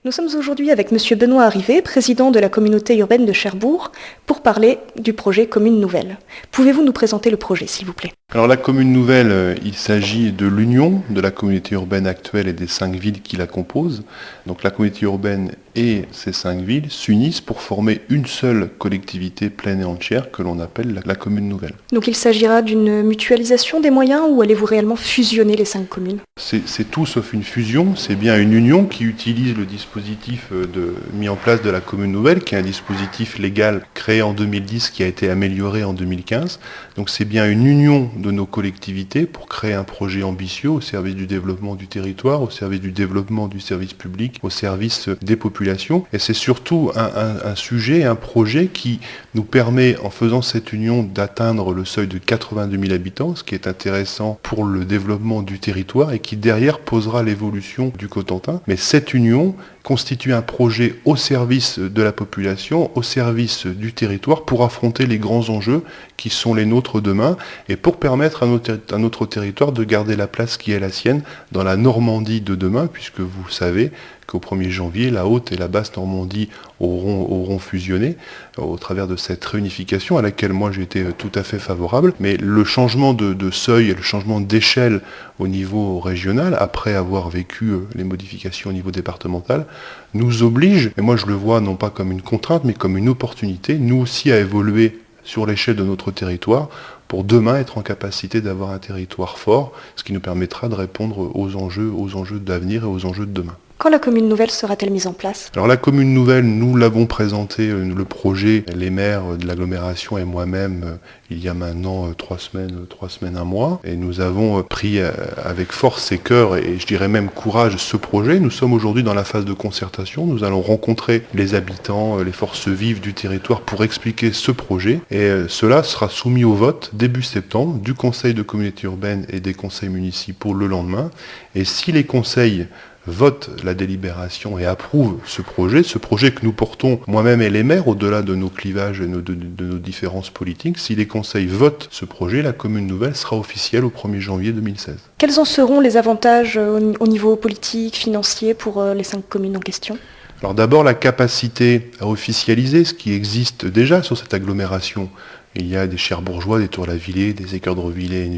Nous sommes aujourd'hui avec Monsieur Benoît Arrivé, président de la communauté urbaine de Cherbourg, pour parler du projet Commune Nouvelle. Pouvez-vous nous présenter le projet, s'il vous plaît ? Alors la commune nouvelle, il s'agit de l'union de la communauté urbaine actuelle et des 5 villes qui la composent. Donc la communauté urbaine et ces 5 villes s'unissent pour former une seule collectivité pleine et entière que l'on appelle la commune nouvelle. Donc il s'agira d'une mutualisation des moyens ou allez-vous réellement fusionner les 5 communes ? C'est tout sauf une fusion, c'est bien une union qui utilise le dispositif mis en place de la commune nouvelle, qui est un dispositif légal créé en 2010 qui a été amélioré en 2015. Donc c'est bien une union de nos collectivités pour créer un projet ambitieux au service du développement du territoire, au service du développement du service public, au service des populations. Et c'est surtout un sujet, un projet qui nous permet, en faisant cette union, d'atteindre le seuil de 82 000 habitants, ce qui est intéressant pour le développement du territoire et qui derrière posera l'évolution du Cotentin. Mais cette union constitue un projet au service de la population, au service du territoire, pour affronter les grands enjeux qui sont les nôtres demain et pour permettre à notre territoire de garder la place qui est la sienne dans la Normandie de demain, puisque vous savez qu'au 1er janvier, la Haute et la Basse Normandie auront fusionné au travers de cette réunification à laquelle moi j'ai été tout à fait favorable. Mais le changement de seuil et le changement d'échelle au niveau régional, après avoir vécu les modifications au niveau départemental, nous oblige, et moi je le vois non pas comme une contrainte, mais comme une opportunité, nous aussi à évoluer sur l'échelle de notre territoire, pour demain être en capacité d'avoir un territoire fort, ce qui nous permettra de répondre aux enjeux d'avenir et aux enjeux de demain. Quand la commune nouvelle sera-t-elle mise en place ? Alors la commune nouvelle, nous l'avons présenté, le projet, les maires de l'agglomération et moi-même, il y a maintenant 3 semaines, un mois, et nous avons pris avec force et cœur, et je dirais même courage, ce projet. Nous sommes aujourd'hui dans la phase de concertation, nous allons rencontrer les habitants, les forces vives du territoire pour expliquer ce projet, et cela sera soumis au vote début septembre du Conseil de communauté urbaine et des conseils municipaux le lendemain, et si les conseils vote la délibération et approuve ce projet que nous portons, moi-même et les maires, au-delà de nos clivages et de nos différences politiques. Si les conseils votent ce projet, la commune nouvelle sera officielle au 1er janvier 2016. Quels en seront les avantages au niveau politique, financier pour les 5 communes en question ? Alors d'abord, la capacité à officialiser ce qui existe déjà sur cette agglomération. Il y a des Cherbourgeois, des Tour-la-Villers, des Équeurdre-Villers,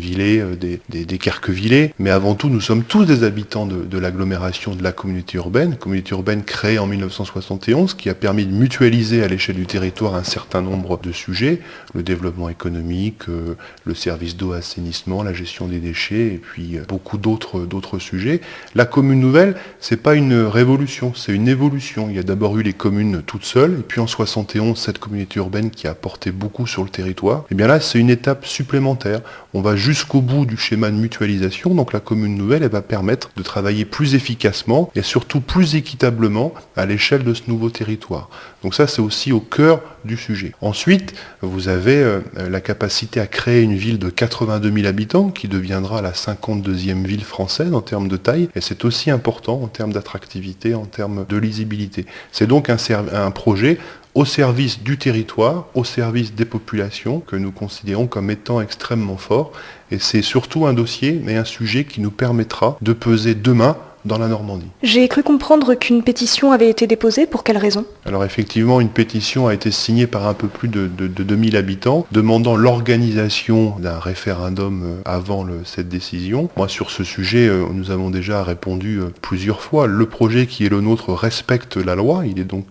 des Querquevillers. Mais avant tout, nous sommes tous des habitants de l'agglomération de la communauté urbaine créée en 1971, qui a permis de mutualiser à l'échelle du territoire un certain nombre de sujets, le développement économique, le service d'eau, assainissement, la gestion des déchets, et puis beaucoup d'autres sujets. La commune nouvelle, c'est pas une révolution, c'est une évolution. Il y a d'abord eu les communes toutes seules, et puis en 71, cette communauté urbaine qui a apporté beaucoup sur le territoire. Et bien là, c'est une étape supplémentaire. On va jusqu'au bout du schéma de mutualisation, donc la commune nouvelle, elle va permettre de travailler plus efficacement et surtout plus équitablement à l'échelle de ce nouveau territoire. Donc ça, c'est aussi au cœur du sujet. Ensuite, vous avez la capacité à créer une ville de 82 000 habitants qui deviendra la 52e ville française en termes de taille, et c'est aussi important en termes d'attractivité, en termes de lisibilité. C'est donc un projet au service du territoire, au service des populations, que nous considérons comme étant extrêmement fort. Et c'est surtout un dossier et un sujet qui nous permettra de peser demain dans la Normandie. J'ai cru comprendre qu'une pétition avait été déposée. Pour quelle raison ? Alors effectivement, une pétition a été signée par un peu plus de 2000 habitants demandant l'organisation d'un référendum avant cette décision. Moi, sur ce sujet, nous avons déjà répondu plusieurs fois. Le projet qui est le nôtre respecte la loi, il est donc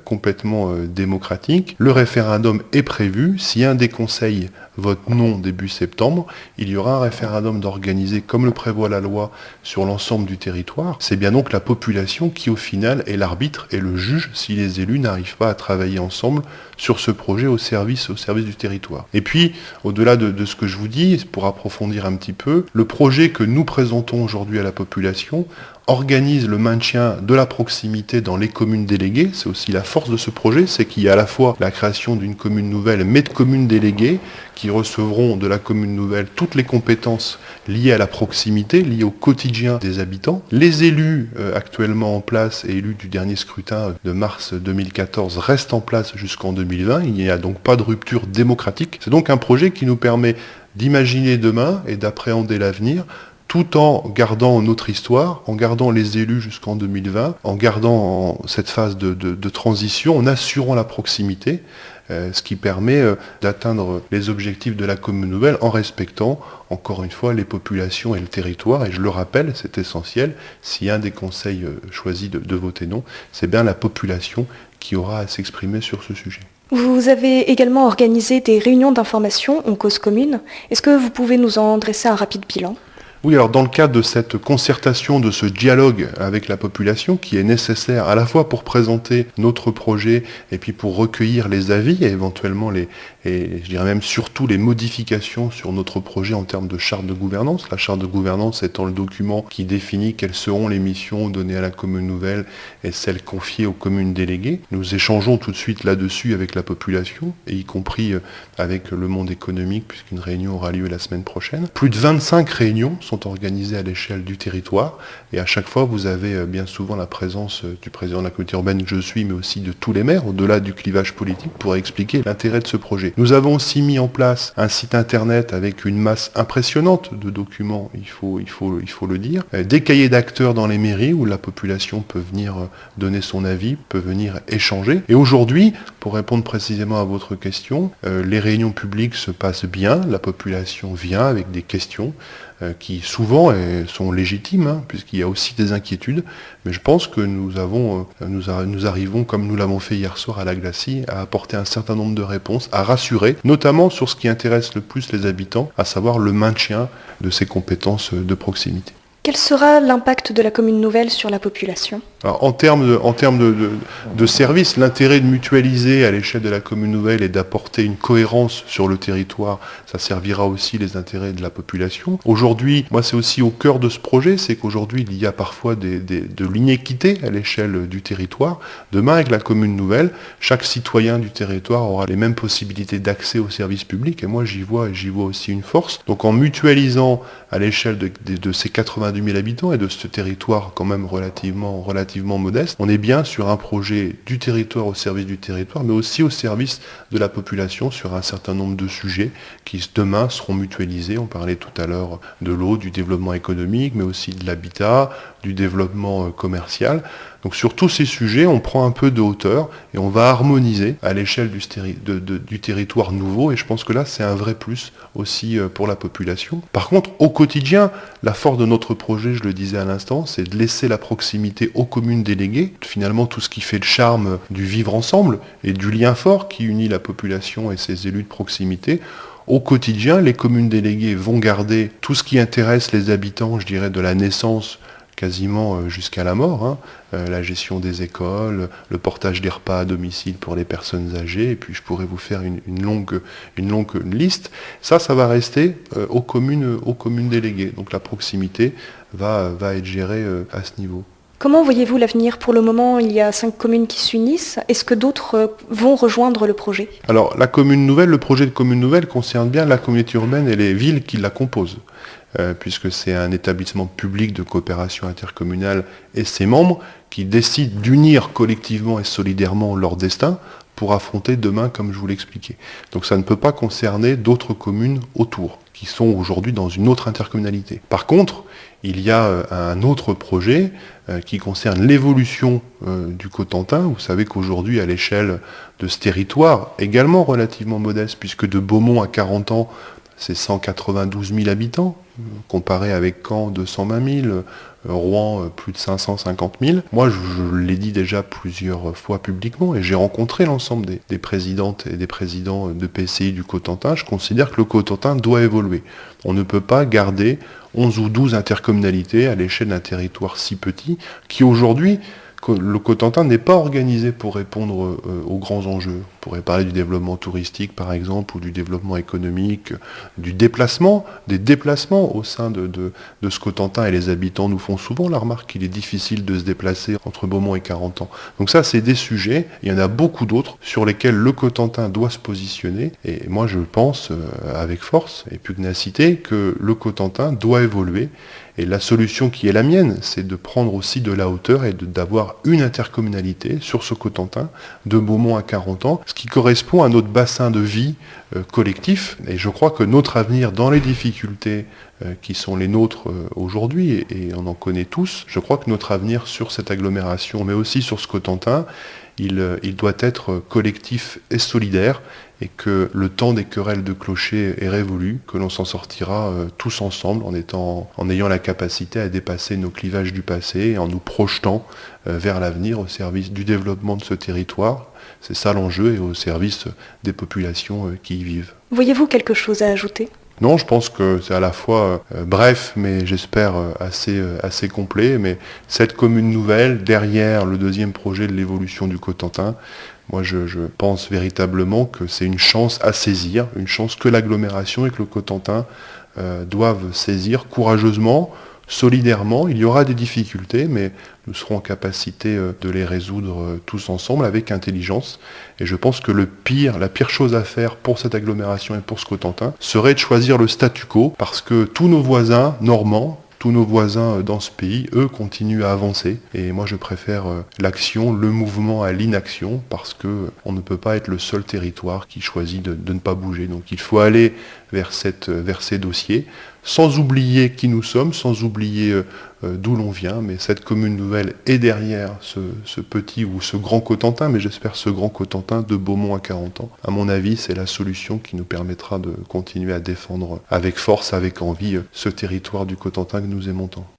complètement démocratique. Le référendum est prévu. Si un des conseils vote non début septembre, il y aura un référendum d'organiser, comme le prévoit la loi, sur l'ensemble du territoire. C'est bien donc la population qui, au final, est l'arbitre et le juge si les élus n'arrivent pas à travailler ensemble sur ce projet au service du territoire. Et puis, au-delà de ce que je vous dis, pour approfondir un petit peu, le projet que nous présentons aujourd'hui à la population organise le maintien de la proximité dans les communes déléguées. C'est aussi la force de ce projet, c'est qu'il y a à la fois la création d'une commune nouvelle, mais de communes déléguées qui recevront de la commune nouvelle toutes les compétences liées à la proximité, liées au quotidien des habitants. Les élus actuellement en place et élus du dernier scrutin de mars 2014 restent en place jusqu'en 2020. Il n'y a donc pas de rupture démocratique. C'est donc un projet qui nous permet d'imaginer demain et d'appréhender l'avenir tout en gardant notre histoire, en gardant les élus jusqu'en 2020, en gardant cette phase de transition, en assurant la proximité, ce qui permet d'atteindre les objectifs de la commune nouvelle en respectant, encore une fois, les populations et le territoire. Et je le rappelle, c'est essentiel, si un des conseils choisit de voter non, c'est bien la population qui aura à s'exprimer sur ce sujet. Vous avez également organisé des réunions d'information en cause commune. Est-ce que vous pouvez nous en dresser un rapide bilan ? Oui, alors dans le cadre de cette concertation, de ce dialogue avec la population qui est nécessaire à la fois pour présenter notre projet et puis pour recueillir les avis et éventuellement et je dirais même surtout les modifications sur notre projet en termes de charte de gouvernance. La charte de gouvernance étant le document qui définit quelles seront les missions données à la commune nouvelle et celles confiées aux communes déléguées. Nous échangeons tout de suite là-dessus avec la population, et y compris avec le monde économique, puisqu'une réunion aura lieu la semaine prochaine. Plus de 25 réunions sont organisées à l'échelle du territoire, et à chaque fois vous avez bien souvent la présence du président de la communauté urbaine que je suis, mais aussi de tous les maires, au-delà du clivage politique, pour expliquer l'intérêt de ce projet. Nous avons aussi mis en place un site internet avec une masse impressionnante de documents, il faut le dire, des cahiers d'acteurs dans les mairies où la population peut venir donner son avis, peut venir échanger. Et aujourd'hui, pour répondre précisément à votre question, les réunions publiques se passent bien, la population vient avec des questions qui souvent sont légitimes, puisqu'il y a aussi des inquiétudes, mais je pense que nous arrivons, comme nous l'avons fait hier soir à la Glacis, à apporter un certain nombre de réponses, à rassurer, notamment sur ce qui intéresse le plus les habitants, à savoir le maintien de ces compétences de proximité. Quel sera l'impact de la commune nouvelle sur la population ? Alors, en termes de services, l'intérêt de mutualiser à l'échelle de la commune nouvelle et d'apporter une cohérence sur le territoire, ça servira aussi les intérêts de la population. Aujourd'hui, moi c'est aussi au cœur de ce projet, c'est qu'aujourd'hui il y a parfois de l'inéquité à l'échelle du territoire. Demain, avec la commune nouvelle, chaque citoyen du territoire aura les mêmes possibilités d'accès aux services publics, et moi j'y vois aussi une force. Donc en mutualisant à l'échelle de ces 90 000 habitants et de ce territoire quand même relativement modeste, on est bien sur un projet du territoire au service du territoire, mais aussi au service de la population sur un certain nombre de sujets qui demain seront mutualisés. On parlait tout à l'heure de l'eau, du développement économique, mais aussi de l'habitat, du développement commercial. Donc sur tous ces sujets, on prend un peu de hauteur et on va harmoniser à l'échelle du territoire nouveau, et je pense que là c'est un vrai plus aussi pour la population. Par contre, au quotidien, la force de notre projet, je le disais à l'instant, c'est de laisser la proximité aux communes déléguées, finalement tout ce qui fait le charme du vivre ensemble et du lien fort qui unit la population et ses élus de proximité. Au quotidien, les communes déléguées vont garder tout ce qui intéresse les habitants, je dirais de la naissance quasiment jusqu'à la mort, la gestion des écoles, le portage des repas à domicile pour les personnes âgées, et puis je pourrais vous faire une longue liste. Ça va rester aux communes déléguées. Donc la proximité va être gérée à ce niveau. Comment voyez-vous l'avenir ? Pour le moment, il y a 5 communes qui s'unissent. Est-ce que d'autres vont rejoindre le projet ? Alors, le projet de commune nouvelle concerne bien la communauté urbaine et les villes qui la composent, puisque c'est un établissement public de coopération intercommunale et ses membres qui décident d'unir collectivement et solidairement leur destin pour affronter demain, comme je vous l'expliquais. Donc ça ne peut pas concerner d'autres communes autour, qui sont aujourd'hui dans une autre intercommunalité. Par contre, il y a un autre projet qui concerne l'évolution du Cotentin. Vous savez qu'aujourd'hui, à l'échelle de ce territoire, également relativement modeste, puisque de Beaumont à 40 ans, c'est 192 000 habitants, comparé avec Caen, 220 000, Rouen, plus de 550 000. Moi, je l'ai dit déjà plusieurs fois publiquement, et j'ai rencontré l'ensemble des présidentes et des présidents de PCI du Cotentin. Je considère que le Cotentin doit évoluer. On ne peut pas garder 11 ou 12 intercommunalités à l'échelle d'un territoire si petit, qui aujourd'hui, le Cotentin n'est pas organisé pour répondre aux grands enjeux. On pourrait parler du développement touristique par exemple, ou du développement économique, des déplacements au sein de ce Cotentin, et les habitants nous font souvent la remarque qu'il est difficile de se déplacer entre Beaumont et 40 ans. Donc ça, c'est des sujets, il y en a beaucoup d'autres sur lesquels le Cotentin doit se positionner, et moi je pense avec force et pugnacité que le Cotentin doit évoluer, Et la solution qui est la mienne, c'est de prendre aussi de la hauteur et d'avoir une intercommunalité sur ce Cotentin, de Beaumont à Carentan, ce qui correspond à notre bassin de vie collectif. Et je crois que notre avenir dans les difficultés qui sont les nôtres aujourd'hui, et on en connaît tous, je crois que notre avenir sur cette agglomération, mais aussi sur ce Cotentin, il doit être collectif et solidaire, et que le temps des querelles de clochers est révolu, que l'on s'en sortira tous ensemble en ayant la capacité à dépasser nos clivages du passé et en nous projetant vers l'avenir au service du développement de ce territoire. C'est ça l'enjeu, et au service des populations qui y vivent. Voyez-vous quelque chose à ajouter ? Non, je pense que c'est à la fois bref, mais j'espère assez complet. Mais cette commune nouvelle, derrière le deuxième projet de l'évolution du Cotentin, moi je pense véritablement que c'est une chance à saisir, une chance que l'agglomération et que le Cotentin doivent saisir courageusement, solidairement. Il y aura des difficultés, mais nous serons en capacité de les résoudre tous ensemble avec intelligence. Et je pense que la pire chose à faire pour cette agglomération et pour ce Cotentin serait de choisir le statu quo, parce que tous nos voisins normands, tous nos voisins dans ce pays, eux, continuent à avancer. Et moi, je préfère l'action, le mouvement à l'inaction, parce que on ne peut pas être le seul territoire qui choisit de ne pas bouger. Donc il faut aller vers ces dossiers, sans oublier qui nous sommes, sans oublier d'où l'on vient. Mais cette commune nouvelle est derrière ce petit ou ce grand Cotentin, mais j'espère ce grand Cotentin de Beaumont à Carentan. À mon avis, c'est la solution qui nous permettra de continuer à défendre avec force, avec envie, ce territoire du Cotentin que nous aimons tant.